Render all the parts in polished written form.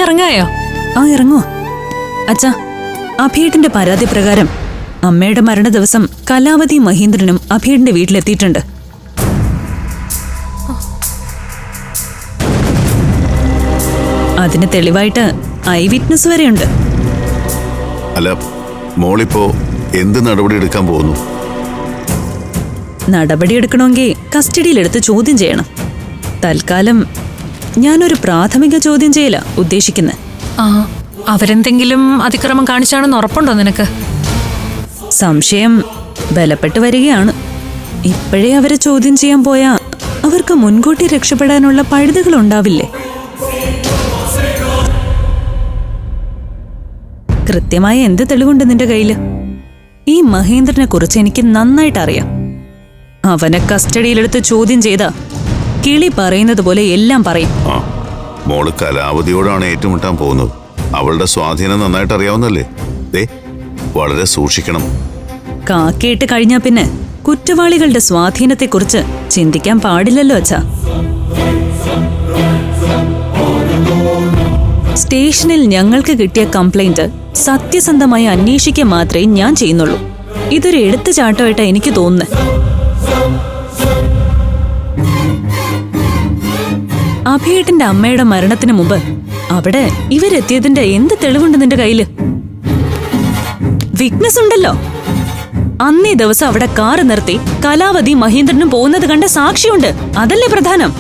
ഇറങ്ങായോ? ആ ഇറങ്ങുവാ. അച്ഛാ, അഭിയേട്ടന്റെ പരാതി പ്രകാരം അമ്മയുടെ മരണ ദിവസം കലാവതി മഹീന്ദ്രനും അഭിയേട്ടന്റെ വീട്ടിലെത്തിയിട്ടുണ്ട്. അതിന് തെളിവായിട്ട് ഐ വിറ്റ്നസ് വരെയുണ്ട്. അല്ല, മോളിപ്പോ എന്ത് നടപടി എടുക്കാൻ പോകുന്നു? നടപടിയെടുക്കണമെങ്കിൽ കസ്റ്റഡിയിലെടുത്ത് ചോദ്യം ചെയ്യണം. തൽക്കാലം ഞാനൊരു പ്രാഥമിക ചോദ്യം ചെയ്യല ഉദ്ദേശിക്കുന്നത്. ആ, അവരെന്തെങ്കിലും അതിക്രമം കാണിച്ചാണെന്ന് ഉറപ്പുണ്ടോ നിനക്ക്? സംശയം ബലപ്പെട്ടു വരികയാണ്. ഇപ്പോഴേ അവരെ ചോദ്യം ചെയ്യാൻ പോയാ അവർക്ക് മുൻകൂട്ടി രക്ഷപ്പെടാനുള്ള പഴുതുകൾ ഉണ്ടാവില്ലേ? കൃത്യമായ എന്ത് തെളിവുണ്ട് നിന്റെ കയ്യില്? ഈ മഹേന്ദ്രനെ കുറിച്ച് എനിക്ക് നന്നായിട്ട് അറിയാം. അവനെ കസ്റ്റഡിയിലെടുത്ത് ചോദ്യം ചെയ്ത കിളി പറയുന്നത് പോലെ എല്ലാം പറയും. മോള് കലാവതിയോടാണ് ഏറ്റുമുട്ടാൻ പോകുന്നത്. അവളുടെ സ്വാധീനം നന്നായിട്ട് അറിയാവുന്നല്ലേ? വളരെ സൂക്ഷിക്കണം. കാക്കയിട്ട് കഴിഞ്ഞാ പിന്നെ കുറ്റവാളികളുടെ സ്വാധീനത്തെക്കുറിച്ച് ചിന്തിക്കാൻ പാടില്ലല്ലോ അച്ഛാ. സ്റ്റേഷനിൽ ഞങ്ങൾക്ക് കിട്ടിയ കംപ്ലൈന്റ് സത്യസന്ധമായി അന്വേഷിക്കുക മാത്രമേ ഞാൻ ചെയ്യുന്നുള്ളൂ. ഇതൊരു എടുത്തുചാട്ടമായിട്ടാ എനിക്ക് തോന്നുന്നത്. അഭിയേട്ടന്റെ അമ്മയുടെ മരണത്തിന് മുമ്പ് അവിടെ ഇവരെത്തിയതിന്റെ എന്ത് തെളിവുണ്ട് നിന്റെ കയ്യില്? വിറ്റ്നസ് ഉണ്ടല്ലോ. അന്നേ ദിവസം അവിടെ കാറ് നിർത്തി കലാവതി മഹീന്ദ്രനും പോകുന്നത് കണ്ട സാക്ഷിയുണ്ട്. അതല്ലേ പ്രധാനം.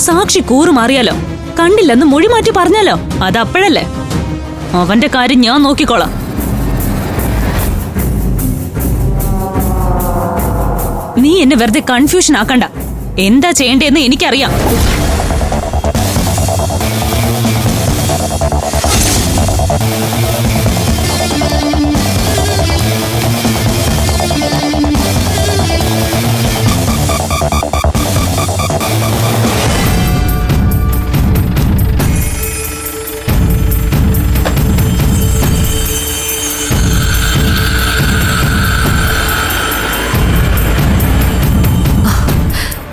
സാക്ഷി കൂറുമാറിയാലോ, കണ്ടില്ലെന്ന് മൊഴി മാറ്റി പറഞ്ഞാലോ, അതപ്പോഴല്ലേ. അവന്റെ കാര്യം ഞാൻ നോക്കിക്കോളാം. നീ എന്നെ വെറുതെ കൺഫ്യൂഷൻ ആക്കണ്ട. എന്താ ചെയ്യേണ്ടതെന്ന് എനിക്കറിയാം.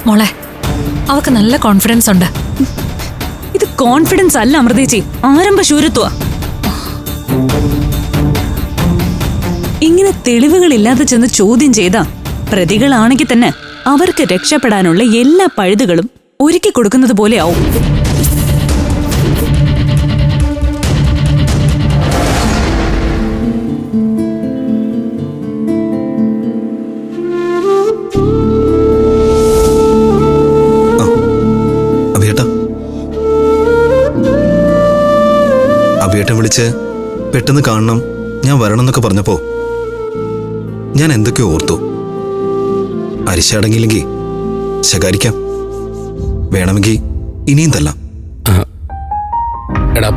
മോളെ, അവക്ക് നല്ല കോൺഫിഡൻസ് ഉണ്ട്. ഇത് കോൺഫിഡൻസ് അല്ല അമൃതേച്ചി, ആരംഭശൂരത്വ. ഇങ്ങനെ തെളിവുകളില്ലാതെ ചെന്ന് ചോദ്യം ചെയ്താ പ്രതികളാണെങ്കിൽ തന്നെ അവർക്ക് രക്ഷപ്പെടാനുള്ള എല്ലാ പഴുതുകളും ഒരുക്കി കൊടുക്കുന്നത് പോലെ ആവും. അഭിയേട്ടൻ വിളിച്ച് പെട്ടെന്ന് കാണണം, ഞാൻ വരണം എന്നൊക്കെ പറഞ്ഞപ്പോ ഞാൻ എന്തൊക്കെയോ ഓർത്തു. അരിശടങ്ങിയില്ലെങ്കിൽ ശകാരിക്കാം, വേണമെങ്കിൽ ഇനിയും തല്ലാം. എടാ,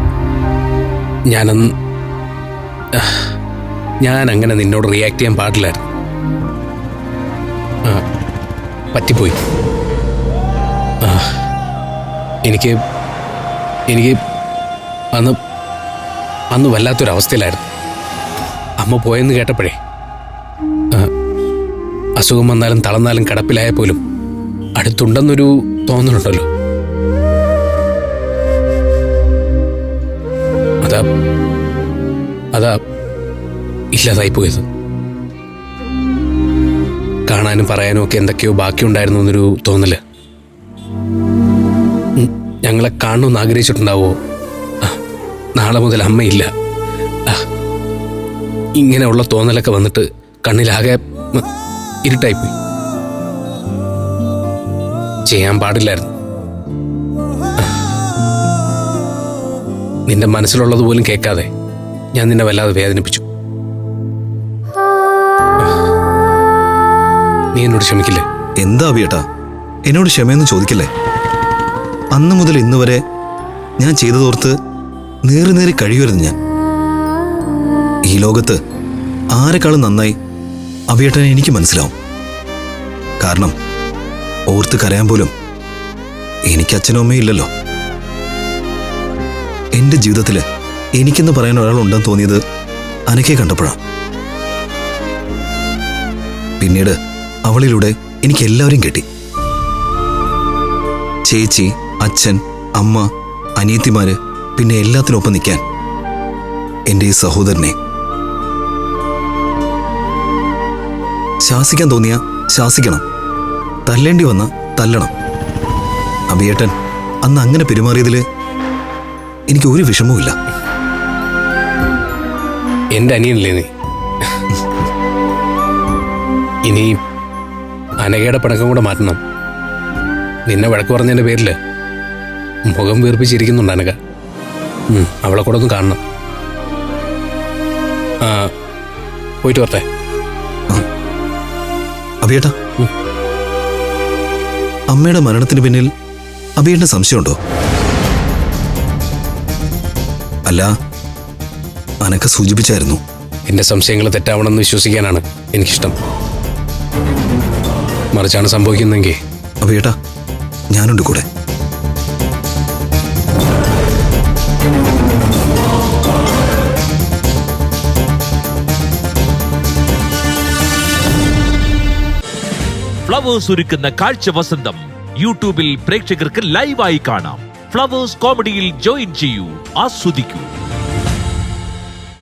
ഞാൻ അങ്ങനെ നിന്നോട് റിയാക്ട് ചെയ്യാൻ പാടില്ലായിരുന്നു. പറ്റിപ്പോയി. എനിക്ക് അന്ന് വല്ലാത്തൊരവസ്ഥയിലായിരുന്നു. അമ്മ പോയെന്ന് കേട്ടപ്പോഴേ, അസുഖം വന്നാലും തളർന്നാലും കിടപ്പിലായ പോലും അടുത്തുണ്ടെന്നൊരു തോന്നലുണ്ടല്ലോ. അതാ ഇല്ലാതായിപ്പോയത്. കാണാനും പറയാനും ഒക്കെ എന്തൊക്കെയോ ബാക്കിയുണ്ടായിരുന്നു എന്നൊരു തോന്നല്. ഞങ്ങളെ കാണണമെന്ന് ആഗ്രഹിച്ചിട്ടുണ്ടാവോ? നാളെ മുതൽ അമ്മയില്ല. ഇങ്ങനെയുള്ള തോന്നലൊക്കെ വന്നിട്ട് കണ്ണിലാകെ ഇരുട്ടായിപ്പോയി. ചെയ്യാൻ പാടില്ലായിരുന്നു. നിന്റെ മനസ്സിലുള്ളത് പോലും കേൾക്കാതെ ഞാൻ നിന്നെ വല്ലാതെ വേദനിപ്പിച്ചു. നീ എന്നോട് ക്ഷമിക്കില്ലേ? എന്താ അഭിയേട്ടാ, എന്നോട് ക്ഷമയൊന്നും ചോദിക്കില്ലേ? അന്ന് മുതൽ ഇന്ന് വരെ ഞാൻ ചെയ്തതോർത്ത് നേറി കഴിയുമായിരുന്നു ഞാൻ. ഈ ലോകത്ത് ആരെക്കാളും നന്നായി അഭിയേട്ടനെ എനിക്ക് മനസ്സിലാവും. കാരണം ഓർത്ത് കരയാൻ പോലും എനിക്ക് അച്ഛനും അമ്മയും ഇല്ലല്ലോ. എൻ്റെ ജീവിതത്തിൽ എനിക്കെന്ന് പറയാൻ ഒരാളുണ്ടെന്ന് തോന്നിയത് അനക്കെ കണ്ടപ്പോഴാണ്. പിന്നീട് അവളിലൂടെ എനിക്ക് എല്ലാവരെയും കിട്ടി. ചേച്ചി, അച്ഛൻ, അമ്മ, അനിയത്തിമാര്, പിന്നെ എല്ലാത്തിനൊപ്പം നിൽക്കാൻ എൻ്റെ ഈ സഹോദരനെ. ശാസിക്കാൻ തോന്നിയ ശാസിക്കണം, തല്ലേണ്ടി വന്ന തല്ലണം. അഭിയേട്ടൻ അന്ന് അങ്ങനെ പെരുമാറിയതിൽ എനിക്ക് ഒരു വിഷമവുമില്ല. എൻ്റെ അനിയനല്ലേ നീ? ഇനി അനഘയുടെ പിണക്കം കൂടെ മാറ്റണം. നിന്നെ വഴക്ക് പറഞ്ഞതിൻ്റെ പേരിൽ മുഖം വീർപ്പിച്ചിരിക്കുന്നുണ്ട് അനഘ. അവളെ കൂടെ ഒന്ന് കാണണം. ആ, പോയിട്ട് വരട്ടെ. അഭിയേട്ടാ, അമ്മയുടെ മരണത്തിന് പിന്നിൽ അഭിയേട്ടന് സംശയമുണ്ടോ? അല്ല, അനക്ക സൂചിപ്പിച്ചായിരുന്നു. എൻ്റെ സംശയങ്ങൾ തെറ്റാവണമെന്ന് വിശ്വസിക്കാനാണ് എനിക്കിഷ്ടം. മറിച്ചാണ് സംഭവിക്കുന്നതെങ്കിൽ അഭിയേട്ടാ, ഞാനുണ്ട് കൂടെ. ഫ്ലവേഴ്സ് ഒരുക്കുന്ന കാഴ്ച വസന്തം യൂട്യൂബിൽ പ്രേക്ഷകർക്ക് ലൈവായി കാണാം. ഫ്ലവേഴ്സ് കോമഡിയിൽ ജോയിൻ ചെയ്യൂ, ആസ്വദിക്കൂ.